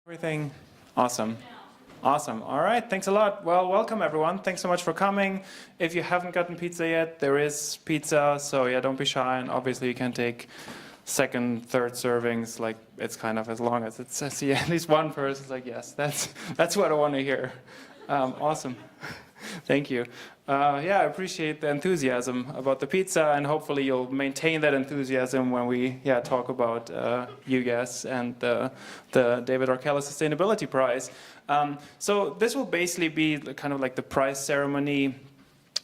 Everything awesome. Awesome. All right. Thanks a lot. Well, welcome everyone. Thanks so much for coming. If you haven't gotten pizza yet, there is pizza. So yeah, don't be shy. And obviously you can take second, third servings. Like it's kind of as long as it says here. At least one person's like, yes, that's what I want to hear. Awesome. Thank you. Yeah, I appreciate the enthusiasm about the pizza, and hopefully you'll maintain that enthusiasm when we talk about UYES and the David R. Keller Sustainability Prize. So this will basically be kind of like the prize ceremony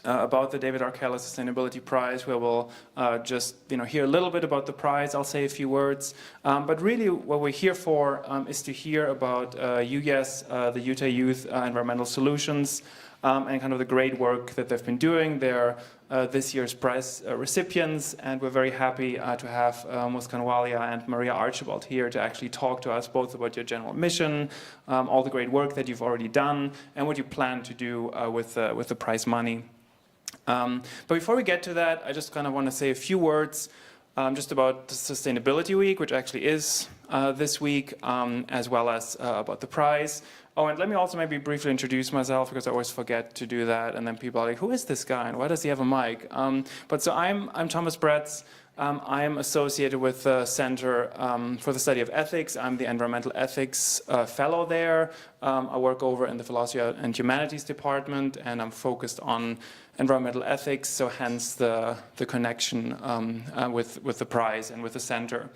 about the David R. Keller Sustainability Prize, where we'll just hear a little bit about the prize. I'll say a few words, but really what we're here for is to hear about UYES, the Utah Youth Environmental Solutions, and kind of the great work that they've been doing. They're this year's prize recipients, and we're very happy to have Muskan Walia and Maria Archibald here to actually talk to us both about your general mission, all the great work that you've already done, and what you plan to do with the prize money. But before we get to that, I just kind of want to say a few words just about the Sustainability Week, which actually is this week, as well as about the prize. Oh, and let me also maybe briefly introduce myself, because I always forget to do that, and then people are like, who is this guy, and why does he have a mic? But so I'm Thomas Bretz. I'm associated with the Center for the Study of Ethics. I'm the Environmental Ethics Fellow there. I work over in the Philosophy and Humanities Department, and I'm focused on environmental ethics, so hence the connection with the prize and with the center.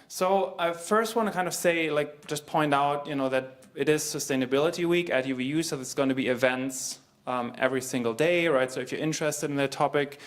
So I first want to kind of say, just point out, that it is Sustainability Week at UVU, so there's going to be events every single day, right? So if you're interested in the topic,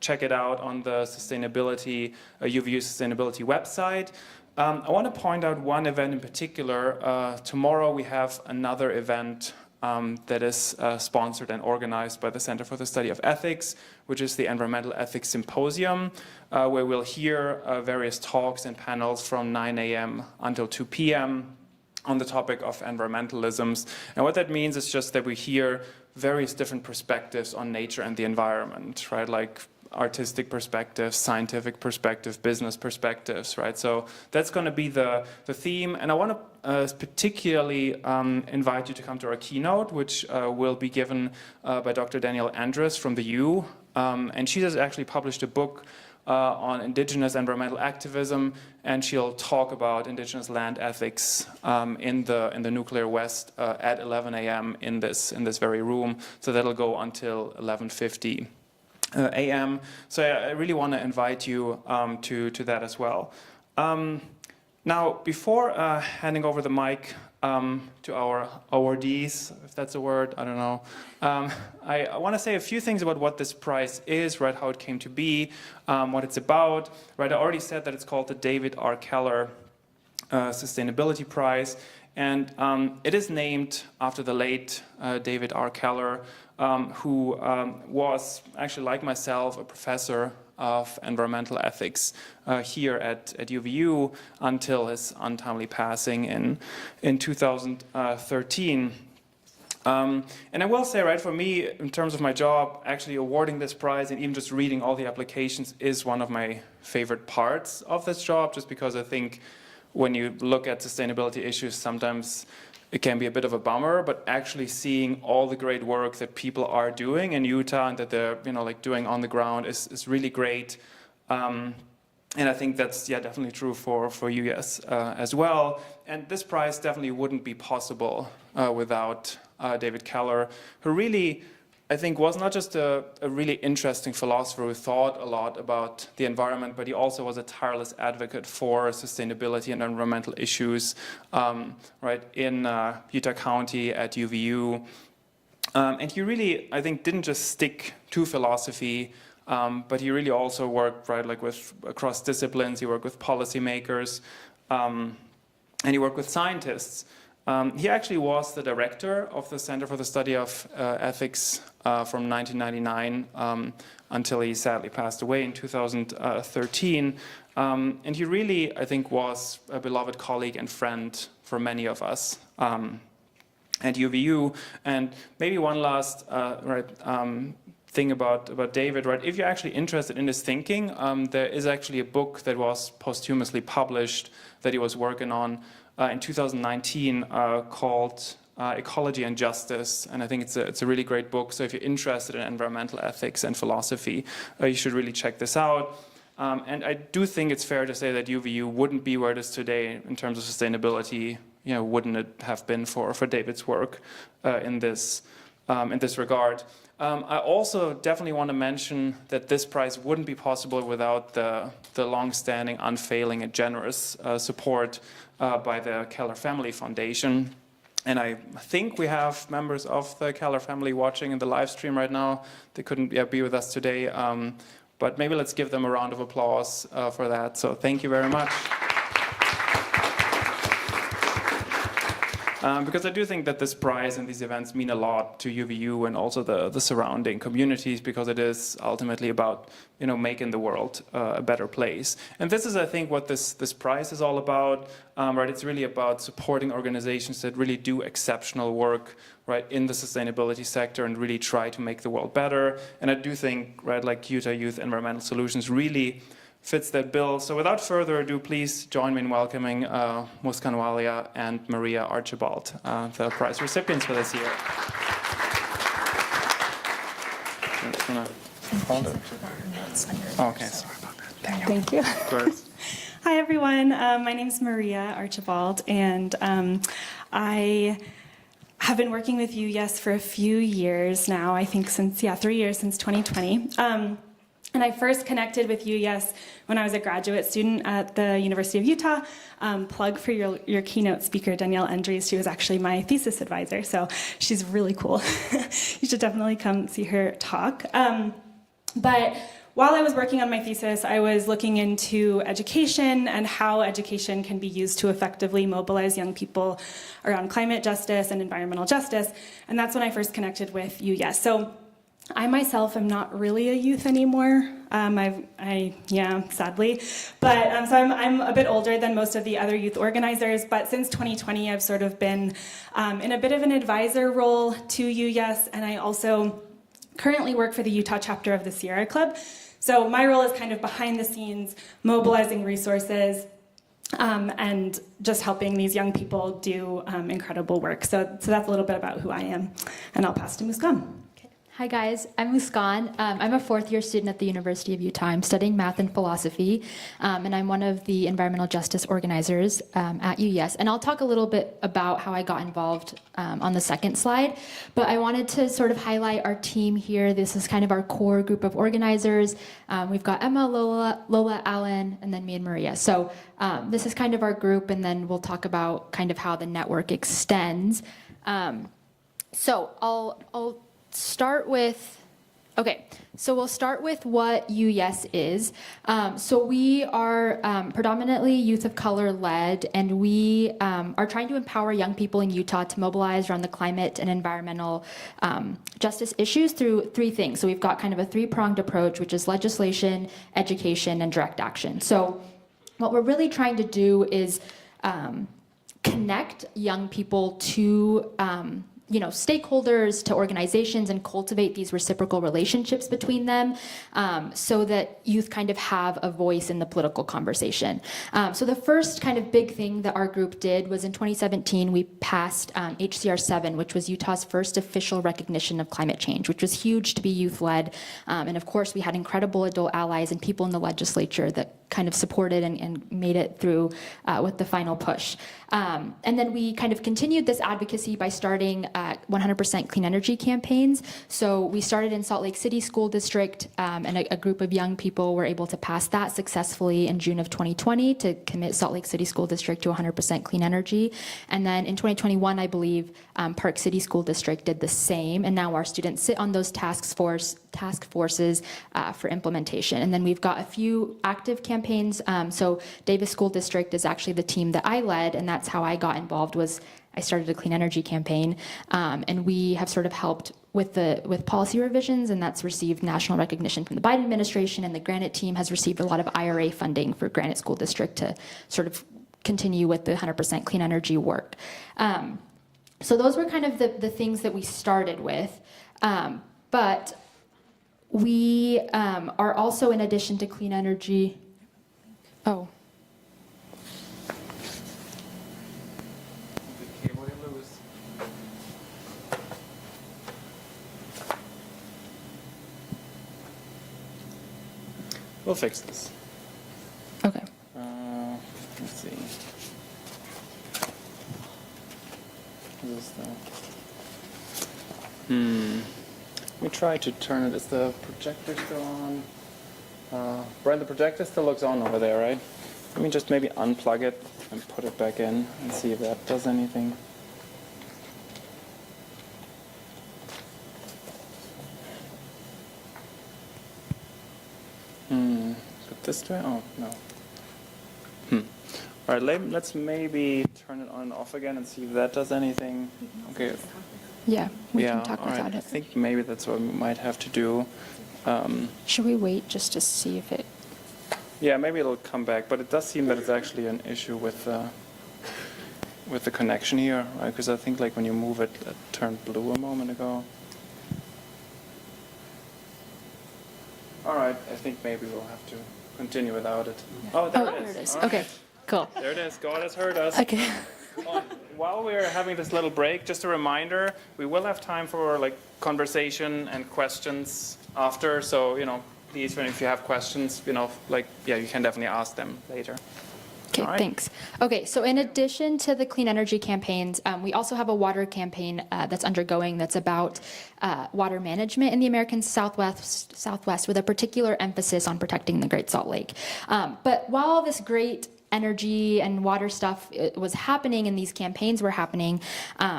check it out on the sustainability, UVU Sustainability website. I want to point out one event in particular. Tomorrow we have another event that is sponsored and organized by the Center for the Study of Ethics, which is the Environmental Ethics Symposium, where we'll hear various talks and panels from 9 a.m. until 2 p.m. on the topic of environmentalisms. And what that means is just that we hear various different perspectives on nature and the environment, right? Like artistic perspectives, scientific perspective, business perspectives, right? So that's going to be the theme. And I want to particularly invite you to come to our keynote, which will be given by Dr. Danielle Andrus from the U. And she has actually published a book on indigenous environmental activism, and she'll talk about indigenous land ethics in the Nuclear West at 11 a.m. in this very room. So that'll go until 11:50 a.m. So I really want to invite you to that as well. Now, before handing over the mic to our awardees, if that's a word, I don't know. I want to say a few things about what this prize is, right? How it came to be, what it's about, right? I already said that it's called the David R. Keller Sustainability Prize, and it is named after the late David R. Keller, who was actually, like myself, a professor of environmental ethics here at UVU until his untimely passing in 2013. And I will say, right, for me, in terms of my job, actually awarding this prize and even just reading all the applications is one of my favorite parts of this job, just because I think when you look at sustainability issues, sometimes it can be a bit of a bummer, but actually seeing all the great work that people are doing in Utah and that they're doing on the ground is really great. And I think that's definitely true for UYES as well. And this prize definitely wouldn't be possible without David Keller, who really, I think, was not just a really interesting philosopher who thought a lot about the environment, but he also was a tireless advocate for sustainability and environmental issues, right, in Utah County at UVU. And he really, I think, didn't just stick to philosophy, but he really also worked, right, across disciplines. He worked with policymakers, and he worked with scientists. He actually was the director of the Center for the Study of Ethics from 1999 until he sadly passed away in 2013. And he really, I think, was a beloved colleague and friend for many of us at UVU. And maybe one last thing about David, right? If you're actually interested in his thinking, there is actually a book that was posthumously published that he was working on in 2019 called Ecology and Justice, and I think it's a really great book. So if you're interested in environmental ethics and philosophy, you should really check this out. And I do think it's fair to say that UVU wouldn't be where it is today in terms of sustainability. Wouldn't it have been for David's work in this regard? I also definitely want to mention that this prize wouldn't be possible without the long-standing, unfailing, and generous support by the Keller Family Foundation. And I think we have members of the Keller family watching in the live stream right now. They couldn't be with us today, but maybe let's give them a round of applause for that. So thank you very much. Because I do think that this prize and these events mean a lot to UVU and also the surrounding communities, because it is ultimately about making the world a better place. And this is, I think, what this prize is all about. Right? It's really about supporting organizations that really do exceptional work, right, in the sustainability sector and really try to make the world better. And I do think, right, like Utah Youth Environmental Solutions really fits that bill. So without further ado, please join me in welcoming Muskan Walia and Maria Archibald, the prize recipients for this year. I'm just gonna hold it. Oh, okay, sorry about that. Thank you. Of course. Hi, everyone. My name is Maria Archibald, and I have been working with UYES for a few years now, I think since 3 years, since 2020. And I first connected with UYES when I was a graduate student at the University of Utah. Plug for your keynote speaker, Danielle Endries. She was actually my thesis advisor, so she's really cool. You should definitely come see her talk. But while I was working on my thesis, I was looking into education and how education can be used to effectively mobilize young people around climate justice and environmental justice. And that's when I first connected with UYES. So I myself am not really a youth anymore. Sadly, but so I'm a bit older than most of the other youth organizers. But since 2020, I've sort of been in a bit of an advisor role to UYES, and I also currently work for the Utah chapter of the Sierra Club. So my role is kind of behind the scenes, mobilizing resources, and just helping these young people do incredible work. So that's a little bit about who I am, and I'll pass to Muskan. Hi guys, I'm Muskan. I'm a fourth-year student at the University of Utah. I'm studying math and philosophy, and I'm one of the environmental justice organizers at UYES. And I'll talk a little bit about how I got involved on the second slide, but I wanted to sort of highlight our team here. This is kind of our core group of organizers. We've got Emma, Lola, Alan, and then me and Maria. So this is kind of our group, and then we'll talk about kind of how the network extends. So I'll start with, so we'll start with what UYES is. So we are predominantly youth of color led, and we are trying to empower young people in Utah to mobilize around the climate and environmental justice issues through three things. So we've got kind of a three-pronged approach, which is legislation, education, and direct action. So what we're really trying to do is connect young people to stakeholders, to organizations, and cultivate these reciprocal relationships between them, so that youth kind of have a voice in the political conversation. So the first kind of big thing that our group did was in 2017, we passed HCR 7, which was Utah's first official recognition of climate change, which was huge to be youth-led. And of course, we had incredible adult allies and people in the legislature that kind of supported and made it through with the final push. And then we kind of continued this advocacy by starting 100% clean energy campaigns. So we started in Salt Lake City School District, and a group of young people were able to pass that successfully in June of 2020 to commit Salt Lake City School District to 100% clean energy. And then in 2021, I believe, Park City School District did the same, and now our students sit on those task forces for implementation. And then we've got a few active campaigns. So Davis School District is actually the team that I led, and that's how I got involved. Was I started a clean energy campaign, and we have sort of helped with policy revisions, and that's received national recognition from the Biden administration, and the Granite team has received a lot of IRA funding for Granite School District to sort of continue with the 100% clean energy work. So those were kind of the things that we started with, but we are also, in addition to clean energy, We'll fix this. Okay. Let's see. What is that? Let me try to turn it. Is the projector still on? Brian, the projector still looks on over there, right? Let me just maybe unplug it and put it back in and see if that does anything. Put this way? Oh, no. All right, let's maybe turn it on and off again and see if that does anything. Okay. Yeah, we Yeah, can talk all right. without I it. think maybe that's what we might have to do. Should we wait just to see if it... Yeah, maybe it'll come back, but it does seem that it's actually an issue with the connection here, right? Because I think like when you move it, it turned blue a moment ago. All right, I think maybe we'll have to continue without it. Oh, there it is. All Okay, right. cool. There it is. God has heard us. Okay. While we're having this little break, just a reminder, we will have time for like conversation and questions after. So, please, if you have questions, you can definitely ask them later. Okay, All right. thanks. Okay, so in addition to the clean energy campaigns, we also have a water campaign that's undergoing that's about water management in the American Southwest with a particular emphasis on protecting the Great Salt Lake. But while all this great energy and water stuff was happening and these campaigns were happening,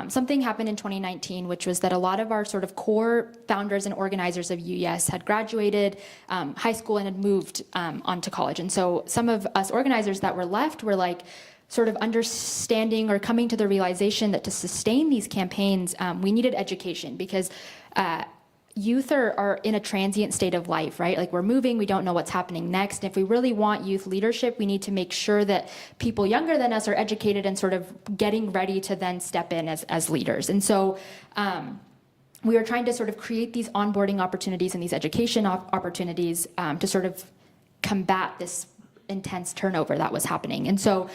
something happened in 2019, which was that a lot of our sort of core founders and organizers of UYES had graduated high school and had moved on to college. And so some of us organizers that were left were like sort of understanding or coming to the realization that to sustain these campaigns, we needed education because youth are in a transient state of life, right? Like we're moving, we don't know what's happening next. And if we really want youth leadership, we need to make sure that people younger than us are educated and sort of getting ready to then step in as leaders. And so we were trying to sort of create these onboarding opportunities and these education opportunities to sort of combat this intense turnover that was happening. And so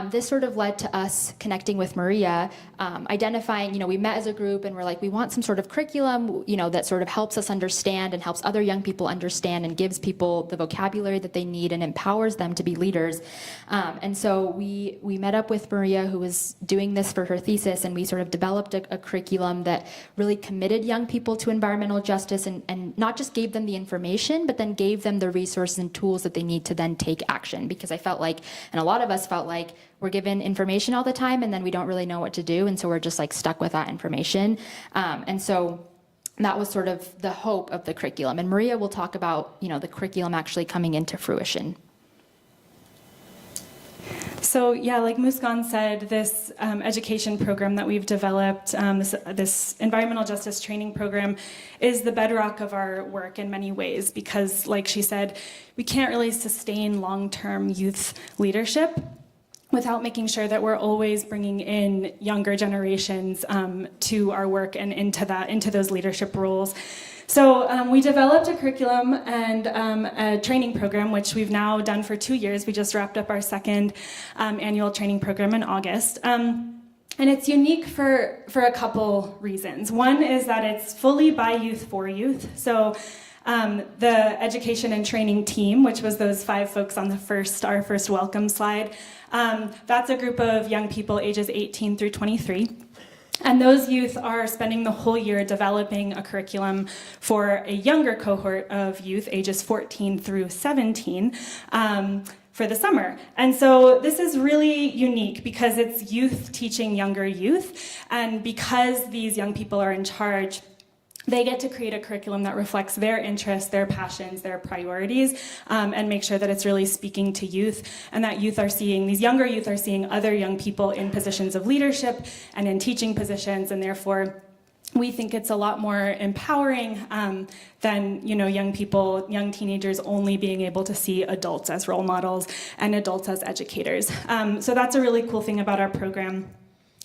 this sort of led to us connecting with Maria, identifying, we met as a group and we're like, we want some sort of curriculum, that sort of helps us understand and helps other young people understand and gives people the vocabulary that they need and empowers them to be leaders. And so we met up with Maria, who was doing this for her thesis, and we sort of developed a curriculum that really committed young people to environmental justice and not just gave them the information, but then gave them the resources and tools that they need to then take action. Because I felt like, and a lot of us felt like, we're given information all the time and then we don't really know what to do, and so we're just like stuck with that information. And so that was sort of the hope of the curriculum. And Maria will talk about, the curriculum actually coming into fruition. So yeah, like Muskan said, this education program that we've developed, this environmental justice training program, is the bedrock of our work in many ways because, like she said, we can't really sustain long-term youth leadership without making sure that we're always bringing in younger generations to our work and into those leadership roles. So we developed a curriculum and a training program, which we've now done for 2 years. We just wrapped up our second annual training program in August. And it's unique for a couple reasons. One is that it's fully by youth for youth. So the education and training team, which was those 5 folks on our first welcome slide, that's a group of young people ages 18 through 23. And those youth are spending the whole year developing a curriculum for a younger cohort of youth, ages 14 through 17, for the summer. And so this is really unique because it's youth teaching younger youth, and because these young people are in charge, they get to create a curriculum that reflects their interests, their passions, their priorities, and make sure that it's really speaking to youth, and that these younger youth are seeing other young people in positions of leadership and in teaching positions, and therefore we think it's a lot more empowering than young teenagers only being able to see adults as role models and adults as educators. So that's a really cool thing about our program.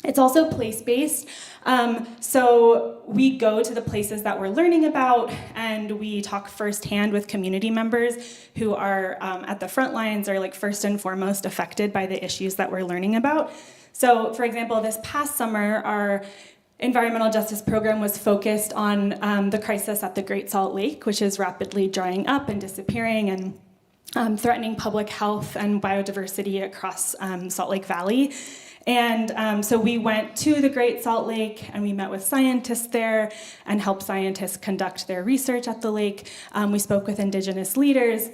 It's also place-based, so we go to the places that we're learning about, and we talk firsthand with community members who are at the front lines, or like first and foremost affected by the issues that we're learning about. So, for example, this past summer, our environmental justice program was focused on the crisis at the Great Salt Lake, which is rapidly drying up and disappearing, and threatening public health and biodiversity across Salt Lake Valley. And so we went to the Great Salt Lake and we met with scientists there and helped scientists conduct their research at the lake. We spoke with indigenous leaders.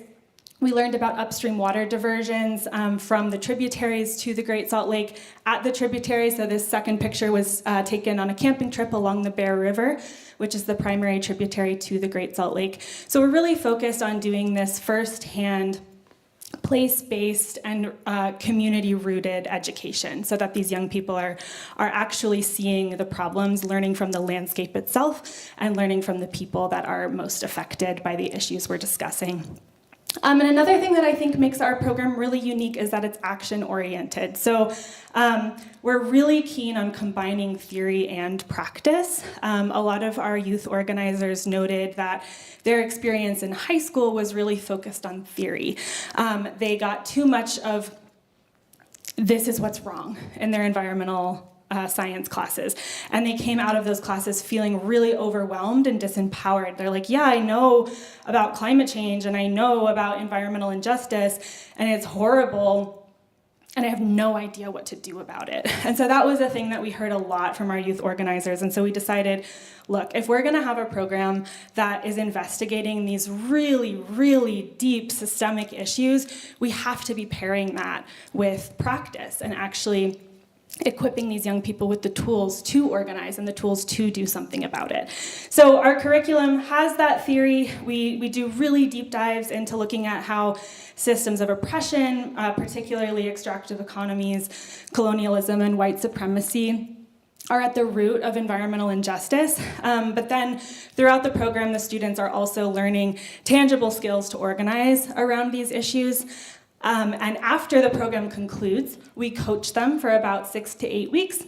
We learned about upstream water diversions from the tributaries to the Great Salt Lake at the tributaries. So this second picture was taken on a camping trip along the Bear River, which is the primary tributary to the Great Salt Lake. So we're really focused on doing this firsthand, place-based and community-rooted education so that these young people are actually seeing the problems, learning from the landscape itself, and learning from the people that are most affected by the issues we're discussing. And another thing that I think makes our program really unique is that it's action-oriented. So we're really keen on combining theory and practice. A lot of our youth organizers noted that their experience in high school was really focused on theory. They got too much of this is what's wrong in their environmental science classes. And they came out of those classes feeling really overwhelmed and disempowered. They're like, yeah, I know about climate change and I know about environmental injustice and it's horrible and I have no idea what to do about it. And so that was a thing that we heard a lot from our youth organizers. And so we decided, look, if we're gonna have a program that is investigating these really, really deep systemic issues, we have to be pairing that with practice and actually equipping these young people with the tools to organize and the tools to do something about it. So our curriculum has that theory. We do really deep dives into looking at how systems of oppression, particularly extractive economies, colonialism, and white supremacy are at the root of environmental injustice. But then throughout the program, the students are also learning tangible skills to organize around these issues. And after the program concludes, we coach them for about 6 to 8 weeks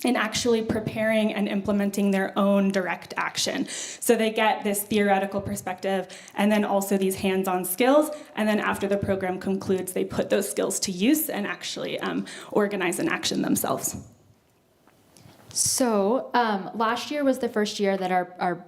in actually preparing and implementing their own direct action. So they get this theoretical perspective and then also these hands-on skills. And then after the program concludes, they put those skills to use and actually organize and action themselves. So last year was the first year that our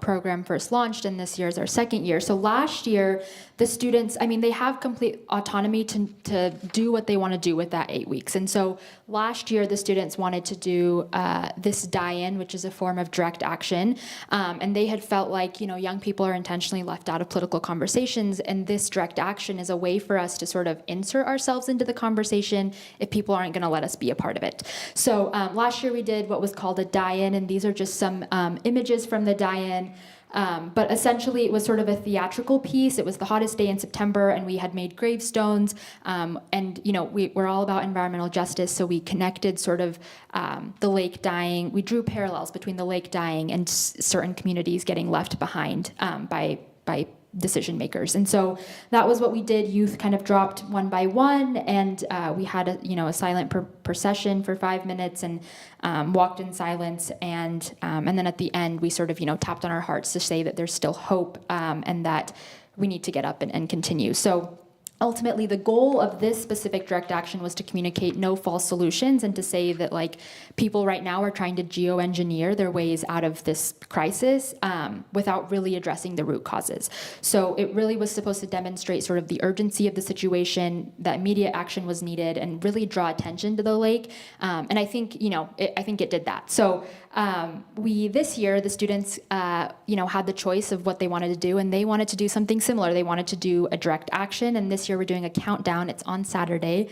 program first launched, and this year is our second year. So last year, the students, they have complete autonomy to do what they want to do with that 8 weeks. And so last year, the students wanted to do this die-in, which is a form of direct action. And they had felt like, young people are intentionally left out of political conversations, and this direct action is a way for us to sort of insert ourselves into the conversation if people aren't going to let us be a part of it. So last year, we did what was called a die-in, and these are just some images from the die-in. But essentially, it was sort of a theatrical piece. It was the hottest day in September, and we had made gravestones. And we're all about environmental justice, so we connected sort of the lake dying. We drew parallels between the lake dying and certain communities getting left behind by decision makers. And so that was what we did. Youth kind of dropped one by one, and we had a silent procession for 5 minutes and walked in silence. And then at the end, we sort of tapped on our hearts to say that there's still hope and that we need to get up and continue. So ultimately, the goal of this specific direct action was to communicate no false solutions and to say that people right now are trying to geoengineer their ways out of this crisis without really addressing the root causes. So it really was supposed to demonstrate sort of the urgency of the situation, that immediate action was needed, and really draw attention to the lake. And I think it did that. So this year, the students had the choice of what they wanted to do, and they wanted to do something similar. They wanted to do a direct action, and this year we're doing a countdown. It's on Saturday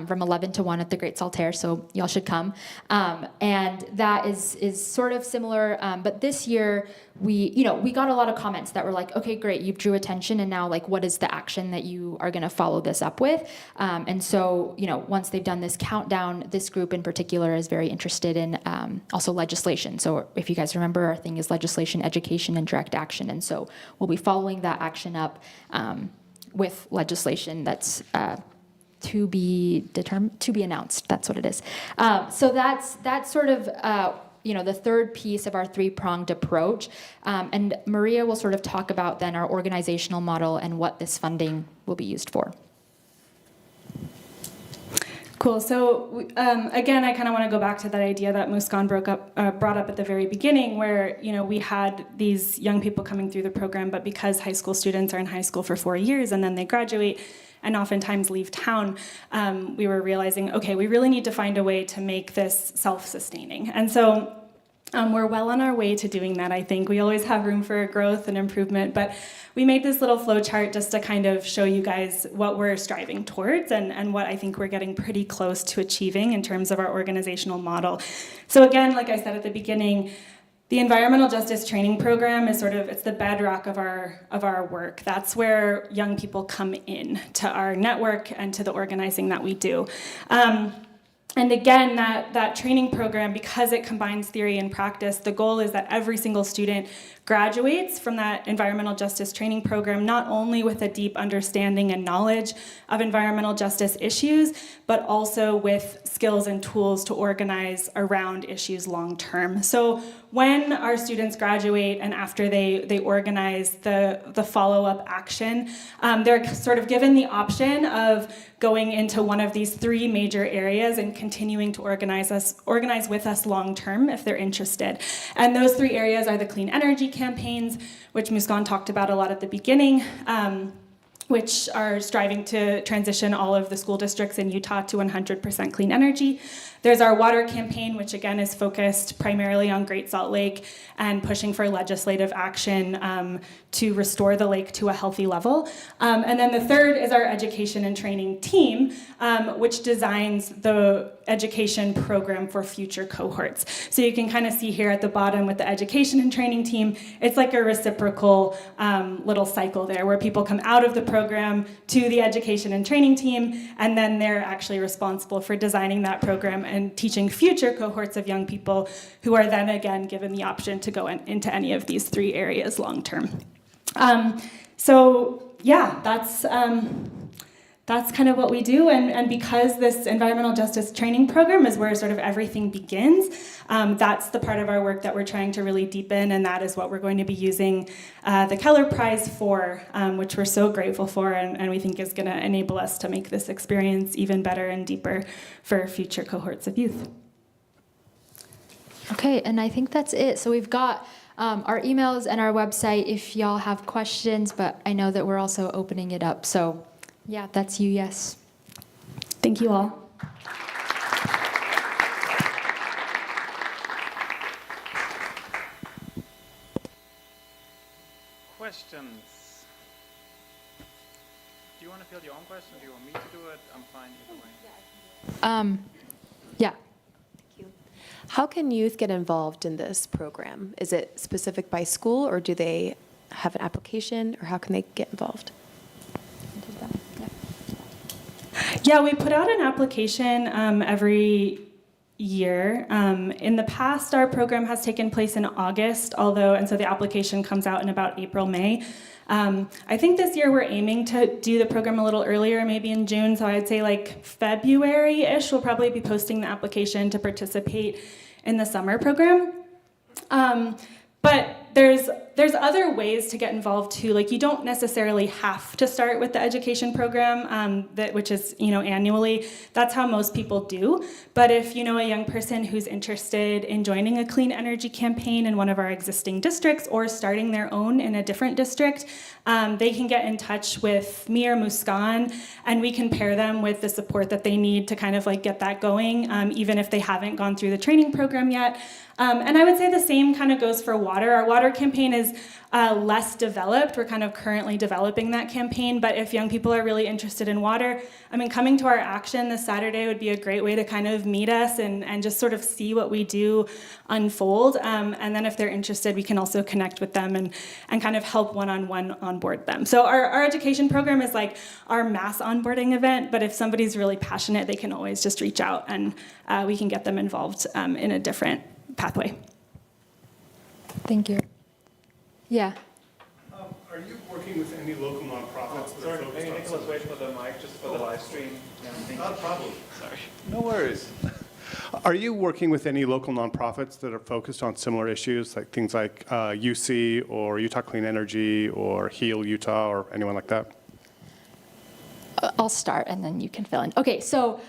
from 11 to 1 at the Great Saltaire, so y'all should come. And that is sort of similar, but this year we got a lot of comments that were like, okay, great, you drew attention, and now what is the action that you are going to follow this up with? And so once they've done this countdown, this group in particular is very interested in also legislation. So if you guys remember, our thing is legislation, education, and direct action. And so we'll be following that action up with legislation that's to be announced. That's what it is. So that's sort of the third piece of our three-pronged approach. And Maria will sort of talk about then our organizational model and what this funding will be used for. Cool. So again, I kind of want to go back to that idea that Muskan brought up at the very beginning, where we had these young people coming through the program, but because high school students are in high school for 4 years and then they graduate and oftentimes leave town, we were realizing, okay, we really need to find a way to make this self-sustaining. And so we're well on our way to doing that, I think. We always have room for growth and improvement, but we made this little flow chart just to kind of show you guys what we're striving towards and what I think we're getting pretty close to achieving in terms of our organizational model. So again, like I said at the beginning, the environmental justice training program is it's the bedrock of our work. That's where young people come in to our network and to the organizing that we do. And again, that training program, because it combines theory and practice, the goal is that every single student graduates from that environmental justice training program not only with a deep understanding and knowledge of environmental justice issues, but also with skills and tools to organize around issues long term. So when our students graduate and after they organize the follow-up action, they're sort of given the option of going into one of these 3 major areas and continuing to organize with us long term if they're interested. And those 3 areas are the clean energy campaigns, which Muskan talked about a lot at the beginning, which are striving to transition all of the school districts in Utah to 100% clean energy. There's our water campaign, which again is focused primarily on Great Salt Lake and pushing for legislative action to restore the lake to a healthy level. And then the third is our education and training team, which designs the education program for future cohorts. So you can kind of see here at the bottom with the education and training team, it's like a reciprocal little cycle there where people come out of the program to the education and training team, and then they're actually responsible for designing that program and teaching future cohorts of young people who are then again given the option to go into any of these 3 areas long term. So yeah, that's kind of what we do, and because this environmental justice training program is where sort of everything begins, that's the part of our work that we're trying to really deepen, and that is what we're going to be using the Keller Prize for, which we're so grateful for, and we think is going to enable us to make this experience even better and deeper for future cohorts of youth. Okay, and I think that's it. So we've got our emails and our website if y'all have questions, but I know that we're also opening it up. So yeah, that's UYES. Thank you all. Questions? Do you want to field your own question? Do you want me to do it? I'm fine either way. Yeah. How can youth get involved in this program? Is it specific by school, or do they have an application, or how can they get involved? Yeah, we put out an application every year. In the past, our program has taken place in August, and so the application comes out in about April, May. I think this year we're aiming to do the program a little earlier, maybe in June, so I'd say like February-ish, we'll probably be posting the application to participate in the summer program. But there's other ways to get involved too. Like, you don't necessarily have to start with the education program, which is annually. That's how most people do. But if you know a young person who's interested in joining a clean energy campaign in one of our existing districts or starting their own in a different district, they can get in touch with me or Muskan, and we can pair them with the support that they need to kind of like get that going, even if they haven't gone through the training program yet. And I would say the same kind of goes for water. Our water campaign is less developed. We're kind of currently developing that campaign, but if young people are really interested in water, coming to our action this Saturday would be a great way to kind of meet us and just sort of see what we do unfold. And then if they're interested, we can also connect with them and kind of help one-on-one onboard them. So our education program is like our mass onboarding event, but if somebody's really passionate, they can always just reach out and we can get them involved in a different pathway. Thank you. Yeah. Are you working with any local nonprofits? Sorry, maybe Nicholas, wait for the mic just for the live stream. Yeah, Not a problem. Sorry. No worries. Are you working with any local nonprofits that are focused on similar issues, like things like UC or Utah Clean Energy or Heal Utah or anyone like that? I'll start and then you can fill in. Okay, so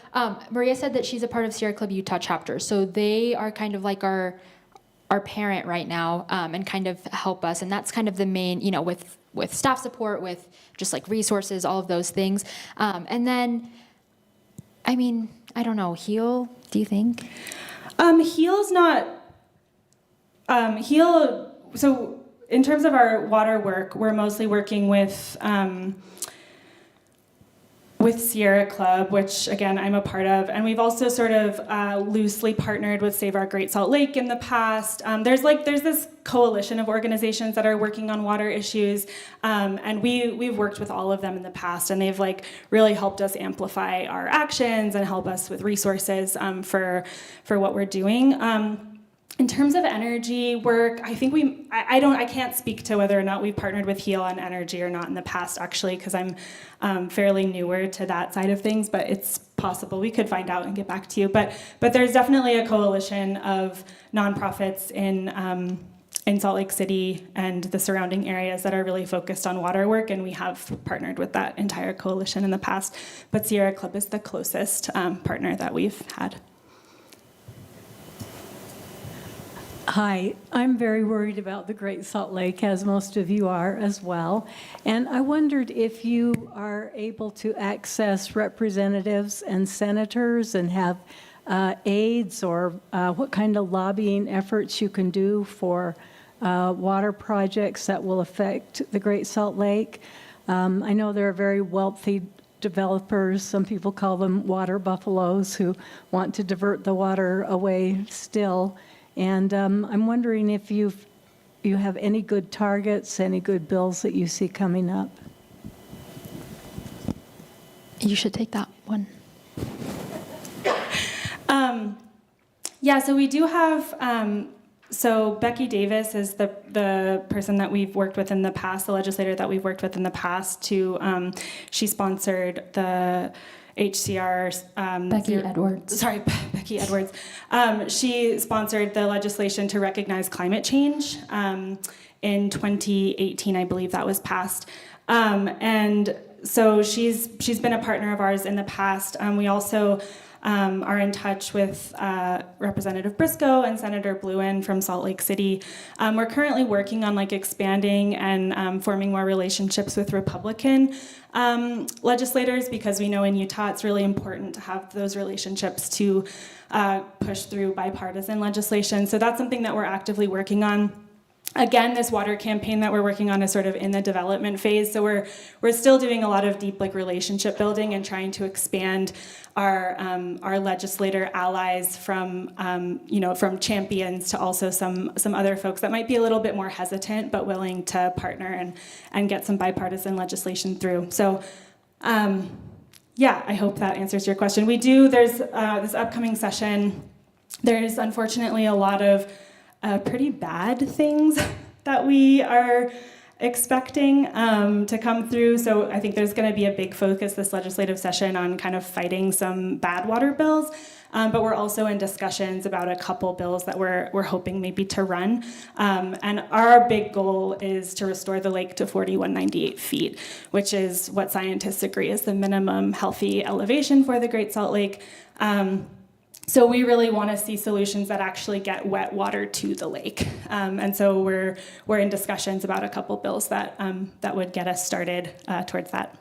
Maria said that she's a part of Sierra Club Utah chapter. So they are kind of like our parent right now, and kind of help us. And that's kind of the main, with staff support, with just like resources, all of those things. And then, I mean, I don't know, HEAL, do you think? HEAL's not, HEAL, so in terms of our water work, we're mostly working with Sierra Club, which again I'm a part of, and we've also sort of loosely partnered with Save Our Great Salt Lake in the past. There's this coalition of organizations that are working on water issues, and we've worked with all of them in the past, and they've like really helped us amplify our actions and help us with resources for what we're doing. In terms of energy work, I think I can't speak to whether or not we've partnered with HEAL on energy or not in the past, actually, because I'm fairly newer to that side of things, but it's possible. We could find out and get back to you. But there's definitely a coalition of nonprofits in Salt Lake City and the surrounding areas that are really focused on water work, and we have partnered with that entire coalition in the past. But Sierra Club is the closest partner that we've had. Hi, I'm very worried about the Great Salt Lake, as most of you are as well. And I wondered if you are able to access representatives and senators and have aides, or what kind of lobbying efforts you can do for water projects that will affect the Great Salt Lake. I know there are very wealthy developers, some people call them water buffaloes, who want to divert the water away still. And I'm wondering if you have any good targets, any good bills that you see coming up. You should take that one. Yeah, so we do have, so Becky Davis is the person that we've worked with in the past, the legislator that we've worked with in the past she sponsored the HCR. Becky Edwards. Sorry, Becky Edwards. She sponsored the legislation to recognize climate change in 2018, I believe that was passed. And so she's been a partner of ours in the past. We also are in touch with Representative Briscoe and Senator Bluen from Salt Lake City. We're currently working on like expanding and forming more relationships with Republican legislators, because we know in Utah it's really important to have those relationships to push through bipartisan legislation. So that's something that we're actively working on. Again, this water campaign that we're working on is sort of in the development phase, so we're still doing a lot of deep like relationship building and trying to expand our legislator allies from from champions to also some other folks that might be a little bit more hesitant but willing to partner and get some bipartisan legislation through. So yeah, I hope that answers your question. There's this upcoming session. There's unfortunately a lot of pretty bad things that we are expecting to come through. So I think there's going to be a big focus this legislative session on kind of fighting some bad water bills. But we're also in discussions about a couple bills that we're hoping maybe to run. And our big goal is to restore the lake to 4198 feet, which is what scientists agree is the minimum healthy elevation for the Great Salt Lake. So we really want to see solutions that actually get wet water to the lake, and so we're in discussions about a couple bills that would get us started towards that.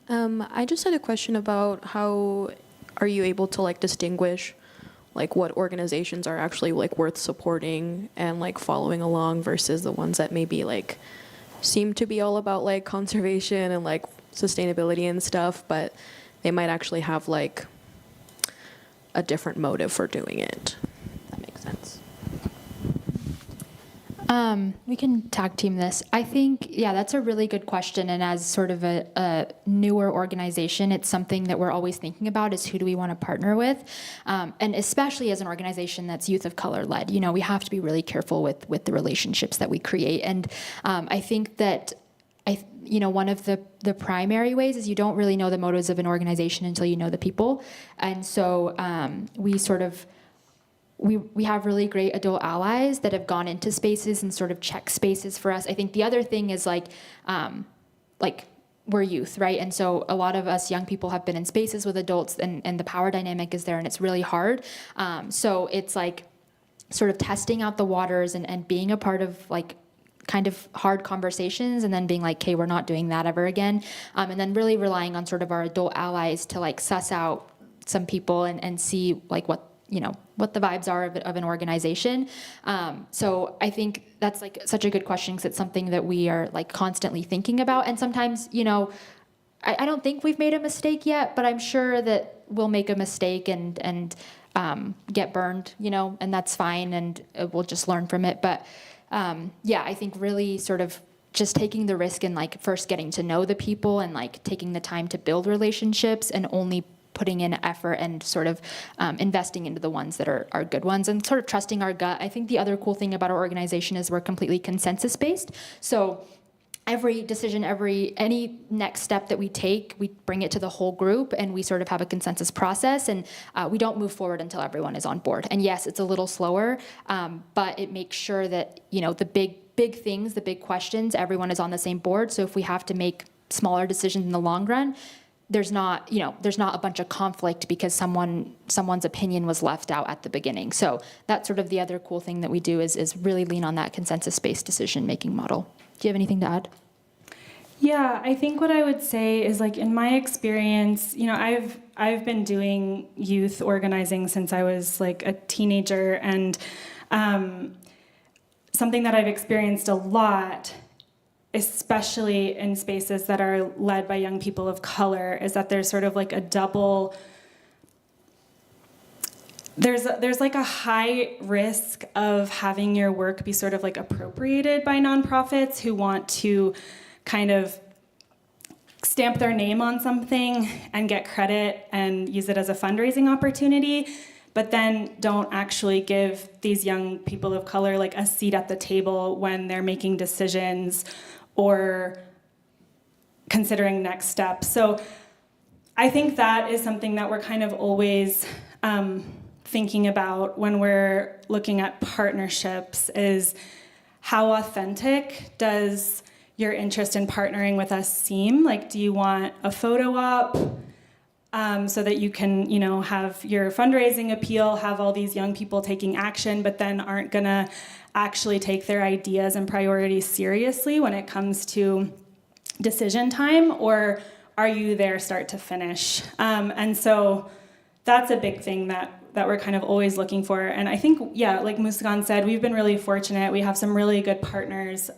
I just had a question about how are you able to like distinguish like what organizations are actually like worth supporting and like following along versus the ones that maybe like seem to be all about like conservation and like sustainability and stuff, but they might actually have like a different motive for doing it. That makes sense. We can tag team this. I think, yeah, that's a really good question. And as sort of a newer organization, it's something that we're always thinking about is who do we want to partner with? And especially as an organization that's youth of color led, we have to be really careful with the relationships that we create. And I think that one of the primary ways is you don't really know the motives of an organization until you know the people. And so we sort of we have really great adult allies that have gone into spaces and sort of checked spaces for us. I think the other thing is like we're youth, right? And so a lot of us young people have been in spaces with adults, and the power dynamic is there, and it's really hard. So it's like sort of testing out the waters and being a part of like kind of hard conversations, and then being like, okay, we're not doing that ever again. And then really relying on sort of our adult allies to like suss out some people and see like what the vibes are of an organization. So I think that's like such a good question, because it's something that we are like constantly thinking about. And sometimes, I don't think we've made a mistake yet, but I'm sure that we'll make a mistake and get burned, and that's fine, and we'll just learn from it. But I think really sort of just taking the risk and like first getting to know the people and like taking the time to build relationships, and only putting in effort and sort of investing into the ones that are good ones, and sort of trusting our gut. I think the other cool thing about our organization is we're completely consensus based. So every decision, any next step that we take, we bring it to the whole group, and we sort of have a consensus process, and we don't move forward until everyone is on board. And yes, it's a little slower, but it makes sure that, the big things, the big questions, everyone is on the same board. So if we have to make smaller decisions in the long run, there's not a bunch of conflict because someone's opinion was left out at the beginning. So that's sort of the other cool thing that we do is really lean on that consensus-based decision-making model. Do you have anything to add? Yeah, I think what I would say is, like, in my experience, I've been doing youth organizing since I was like a teenager, and something that I've experienced a lot, especially in spaces that are led by young people of color, is that there's sort of like a double, there's like a high risk of having your work be sort of like appropriated by nonprofits who want to kind of stamp their name on something and get credit and use it as a fundraising opportunity, but then don't actually give these young people of color like a seat at the table when they're making decisions or considering next steps. So I think that is something that we're kind of always thinking about when we're looking at partnerships, is how authentic does your interest in partnering with us seem? Like, do you want a photo op so that you can, have your fundraising appeal, have all these young people taking action, but then aren't gonna actually take their ideas and priorities seriously when it comes to decision time? Or are you there start to finish? And so that's a big thing that we're kind of always looking for. And I think, like Muskan said, we've been really fortunate. We have some really good partners.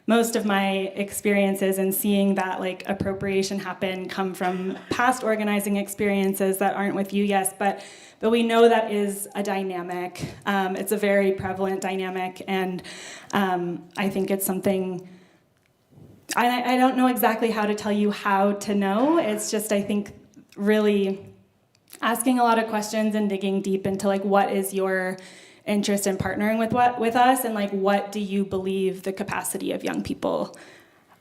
Most of my experiences in seeing that like appropriation happen come from past organizing experiences that aren't with UYES, but we know that is a dynamic. It's a very prevalent dynamic, and I think it's something, I don't know exactly how to tell you how to know. It's just, I think, really asking a lot of questions and digging deep into like, what is your interest in partnering with us, and like, what do you believe the capacity of young people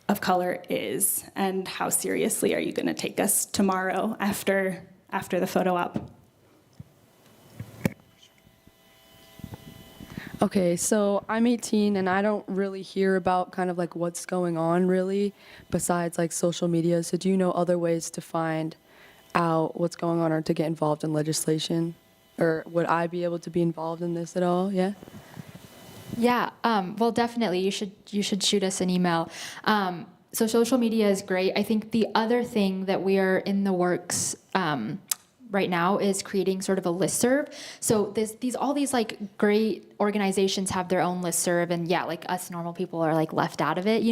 of color is, and how seriously are you going to take us tomorrow after the photo op? Okay, so I'm 18 and I don't really hear about kind of like what's going on really besides like social media. So do you know other ways to find out what's going on or to get involved in legislation? Or would I be able to be involved in this at all? Yeah? Yeah, well, definitely. You should shoot us an email. So social media is great. I think the other thing that we are in the works right now is creating sort of a listserv. So all these like great organizations have their own listserv, and like us normal people are like left out of it,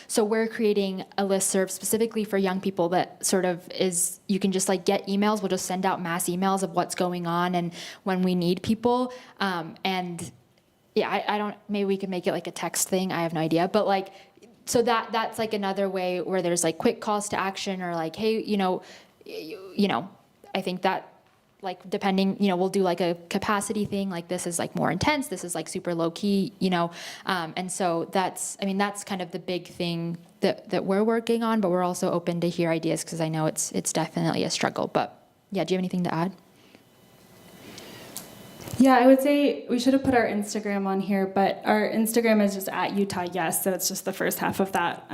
So we're creating a listserv specifically for young people that sort of is, you can just like get emails. We'll just send out mass emails of what's going on and when we need people. And I don't, maybe we could make it like a text thing. I have no idea, but like, so that's like another way where there's like quick calls to action, or like, hey, I think that, like, depending, we'll do like a capacity thing, like this is like more intense, this is like super low key, and so that's kind of the big thing that we're working on, but we're also open to hear ideas, because I know it's definitely a struggle. But yeah, do you have anything to add? Yeah, I would say we should have put our Instagram on here, but our Instagram is just at Utah Yes, so it's just the first half of that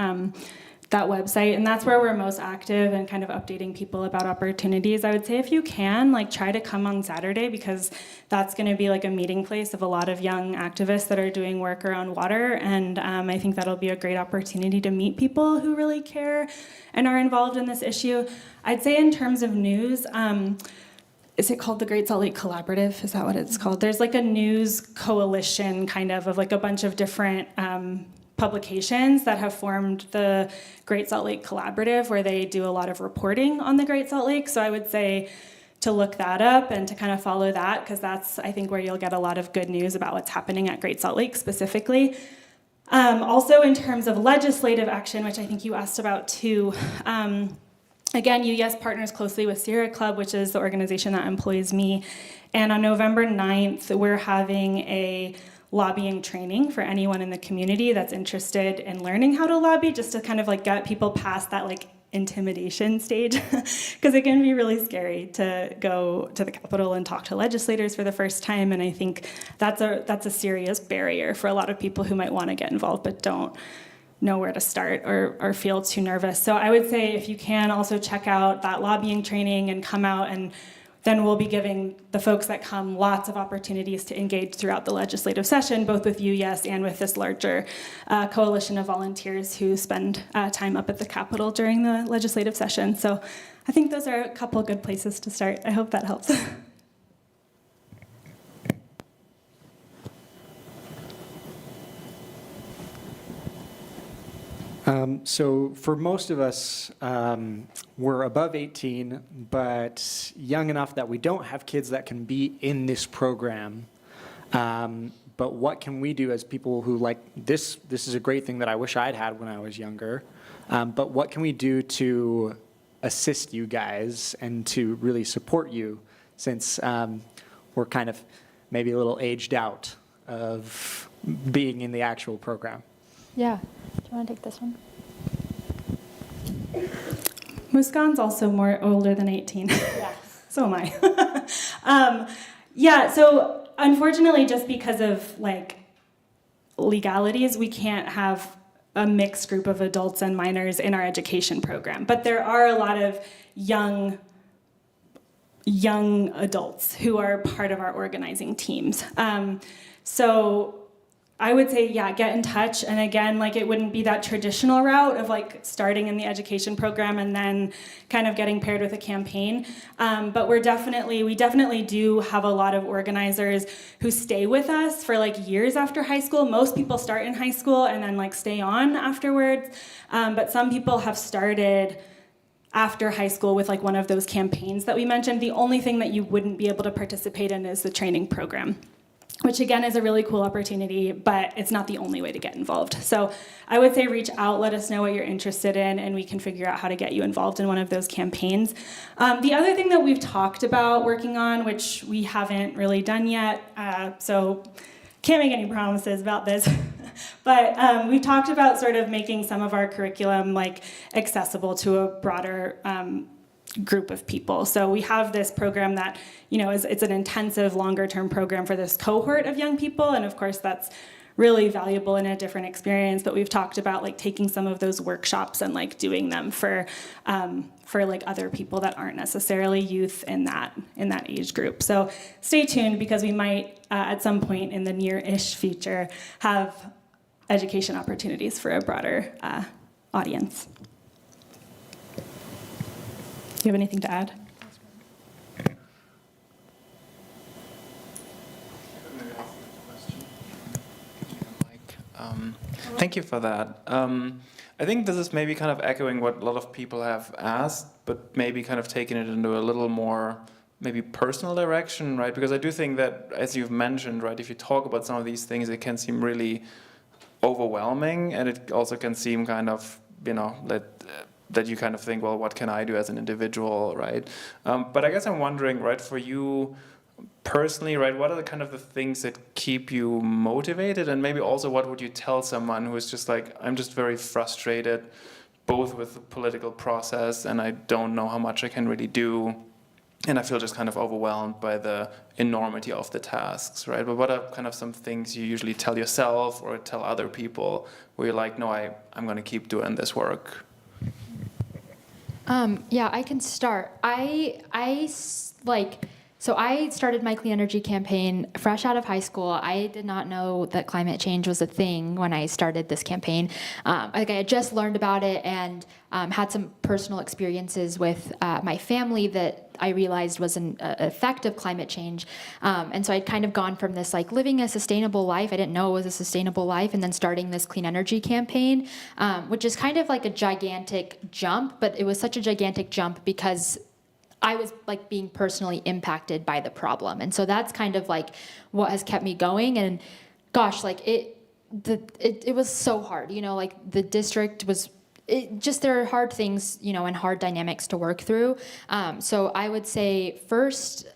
that website, and that's where we're most active and kind of updating people about opportunities. I would say if you can, like, try to come on Saturday, because that's going to be like a meeting place of a lot of young activists that are doing work around water, and I think that'll be a great opportunity to meet people who really care and are involved in this issue. I'd say in terms of news, is it called the Great Salt Lake Collaborative? Is that what it's called? There's like a news coalition kind of like a bunch of different publications that have formed the Great Salt Lake Collaborative, where they do a lot of reporting on the Great Salt Lake. So I would say to look that up and to kind of follow that, because that's, I think, where you'll get a lot of good news about what's happening at Great Salt Lake specifically. Also in terms of legislative action, which I think you asked about too, again, UYES partners closely with Sierra Club, which is the organization that employs me. And on November 9th, we're having a lobbying training for anyone in the community that's interested in learning how to lobby, just to kind of like get people past that like intimidation stage, because it can be really scary to go to the Capitol and talk to legislators for the first time. And I think that's a serious barrier for a lot of people who might want to get involved but don't know where to start or feel too nervous. So I would say if you can also check out that lobbying training and come out, and then we'll be giving the folks that come lots of opportunities to engage throughout the legislative session, both with UYES and with this larger coalition of volunteers who spend time up at the Capitol during the legislative session. So I think those are a couple good places to start. I hope that helps. So for most of us, we're above 18, but young enough that we don't have kids that can be in this program. But what can we do as people who like this? This is a great thing that I wish I'd had when I was younger. But what can we do to assist you guys and to really support you, since we're kind of maybe a little aged out of being in the actual program? Yeah. Do you want to take this one? Muskan's also more older than 18. Yeah. So am I. Yeah, so unfortunately, just because of like legalities, we can't have a mixed group of adults and minors in our education program. But there are a lot of young adults who are part of our organizing teams. So I would say, yeah, get in touch. And again, like, it wouldn't be that traditional route of like starting in the education program and then kind of getting paired with a campaign. But we definitely do have a lot of organizers who stay with us for like years after high school. Most people start in high school and then like stay on afterwards. But some people have started after high school with like one of those campaigns that we mentioned. The only thing that you wouldn't be able to participate in is the training program, which again is a really cool opportunity, but it's not the only way to get involved. So I would say reach out, let us know what you're interested in, and we can figure out how to get you involved in one of those campaigns. The other thing that we've talked about working on, which we haven't really done yet, so can't make any promises about this, but we've talked about sort of making some of our curriculum like accessible to a broader group of people. So we have this program that, you know, it's an intensive, longer-term program for this cohort of young people, and of course that's really valuable and a different experience. But we've talked about like taking some of those workshops and like doing them for like other people that aren't necessarily youth in that age group. So stay tuned, because we might at some point in the near-ish future have education opportunities for a broader audience. Do you have anything to add? Thank you for that. I think this is maybe kind of echoing what a lot of people have asked, but maybe kind of taking it into a little more maybe personal direction, right? Because I do think that, as you've mentioned, right, if you talk about some of these things, it can seem really overwhelming, and it also can seem kind of, you know, that you kind of think, well, what can I do as an individual, right? But I guess I'm wondering, right, for you personally, right, what are the kind of the things that keep you motivated? And maybe also, what would you tell someone who is just like, I'm just very frustrated, both with the political process, and I don't know how much I can really do and I feel just kind of overwhelmed by the enormity of the tasks, right? But what are kind of some things you usually tell yourself or tell other people where you're like, no, I'm going to keep doing this work? Yeah, I can start. So I started my clean energy campaign fresh out of high school. I did not know that climate change was a thing when I started this campaign. I had just learned about it and had some personal experiences with my family that I realized was an effect of climate change. And so I'd kind of gone from this like living a sustainable life, I didn't know it was a sustainable life, and then starting this clean energy campaign, which is kind of like a gigantic jump, but it was such a gigantic jump because I was like being personally impacted by the problem. And so that's kind of like what has kept me going. And gosh, like it was so hard, like the district was, there are hard things, and hard dynamics to work through. So I would say first,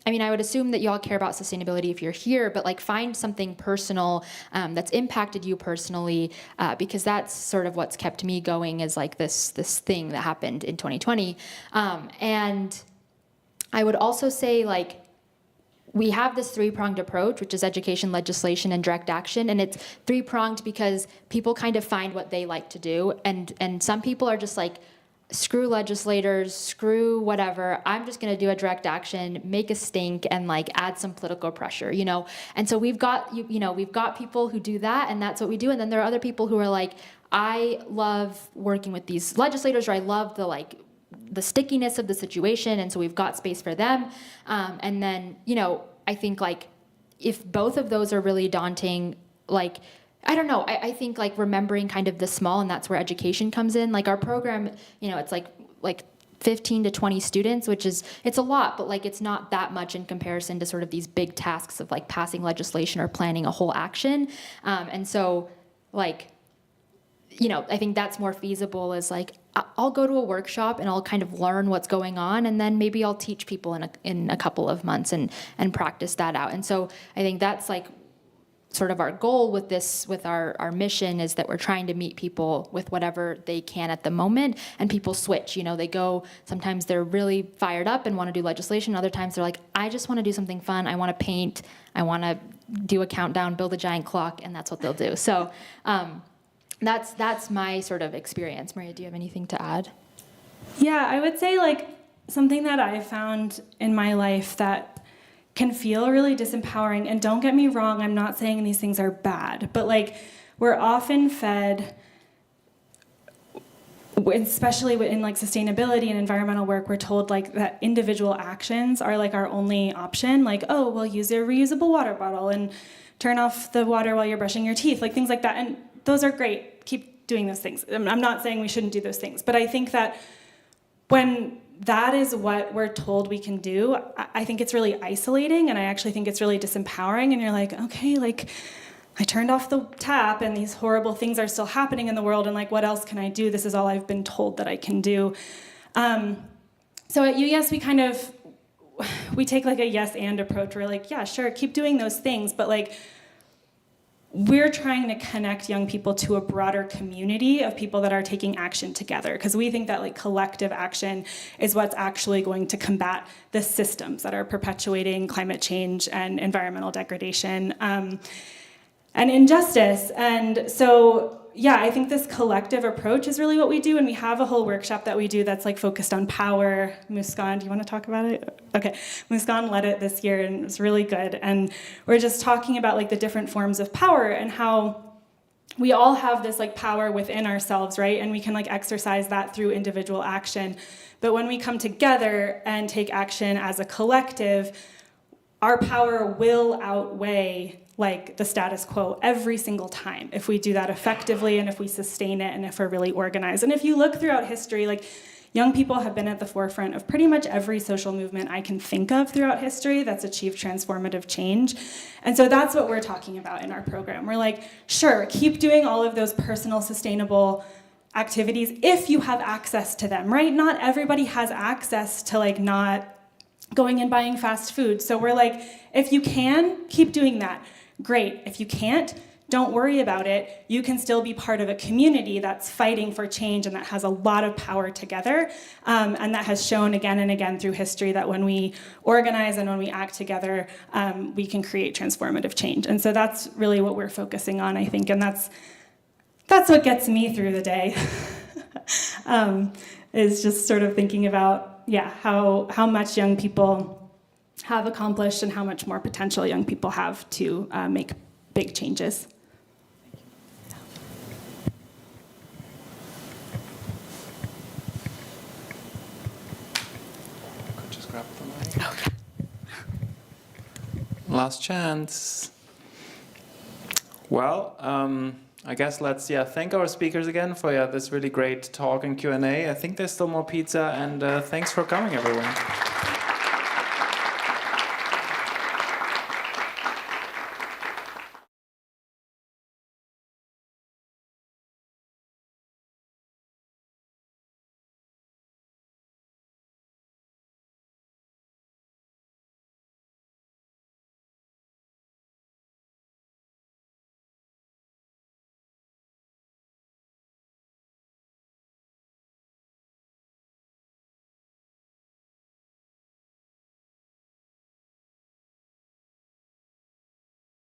I would assume that y'all care about sustainability if you're here, but like find something personal that's impacted you personally, because that's sort of what's kept me going is like this thing that happened in 2020. And I would also say like, we have this three-pronged approach, which is education, legislation, and direct action. And it's three-pronged because people kind of find what they like to do. And some people are just like, screw legislators, screw whatever. I'm just going to do a direct action, make a stink, and like add some political pressure, And so we've got, we've got people who do that, and that's what we do. And then there are other people who are like, I love working with these legislators, or I love the stickiness of the situation, and so we've got space for them. And then, I think like if both of those are really daunting, like, I don't know, I think like remembering kind of the small, and that's where education comes in. Like our program, it's like 15 to 20 students, which is, it's a lot, but like it's not that much in comparison to sort of these big tasks of like passing legislation or planning a whole action. And so like, I think that's more feasible is like, I'll go to a workshop and I'll kind of learn what's going on, and then maybe I'll teach people in a couple of months and practice that out. And so I think that's like sort of our goal with our mission is that we're trying to meet people with whatever they can at the moment, and people switch. They go, sometimes they're really fired up and want to do legislation. Other times they're like, I just want to do something fun. I want to paint. I want to do a countdown, build a giant clock, and that's what they'll do. So that's my sort of experience. Maria, do you have anything to add? Yeah, I would say like something that I found in my life that can feel really disempowering, and don't get me wrong, I'm not saying these things are bad, but like we're often fed, especially in like sustainability and environmental work, we're told like that individual actions are like our only option. Like, oh, well, use a reusable water bottle and turn off the water while you're brushing your teeth, like things like that. And those are great. Keep doing those things. I'm not saying we shouldn't do those things, but I think that when that is what we're told we can do, I think it's really isolating, and I actually think it's really disempowering, and you're like, okay, like I turned off the tap and these horrible things are still happening in the world, and like what else can I do? This is all I've been told that I can do. So at UYES we take like a yes and approach. We're like, yeah, sure, keep doing those things, but like we're trying to connect young people to a broader community of people that are taking action together, because we think that like collective action is what's actually going to combat the systems that are perpetuating climate change and environmental degradation and injustice. And so, yeah, I think this collective approach is really what we do, and we have a whole workshop that we do that's like focused on power. Muskan, do you want to talk about it? Okay, Muskan led it this year, and it was really good. And we're just talking about like the different forms of power and how we all have this like power within ourselves, right? And we can like exercise that through individual action. But when we come together and take action as a collective, our power will outweigh like the status quo every single time if we do that effectively and if we sustain it and if we're really organized. And if you look throughout history, like young people have been at the forefront of pretty much every social movement I can think of throughout history that's achieved transformative change. And so that's what we're talking about in our program. We're like, sure, keep doing all of those personal sustainable activities if you have access to them, right? Not everybody has access to like not going and buying fast food. So we're like, if you can, keep doing that. Great. If you can't, don't worry about it. You can still be part of a community that's fighting for change and that has a lot of power together, and that has shown again and again through history that when we organize and when we act together, we can create transformative change. And so that's really what we're focusing on, I think, and that's what gets me through the day, is just sort of thinking about, how much young people have accomplished and how much more potential young people have to make big changes. Could just grab the mic. Last chance. Well, I guess let's thank our speakers again for this really great talk and Q&A. I think there's still more pizza, and thanks for coming, everyone.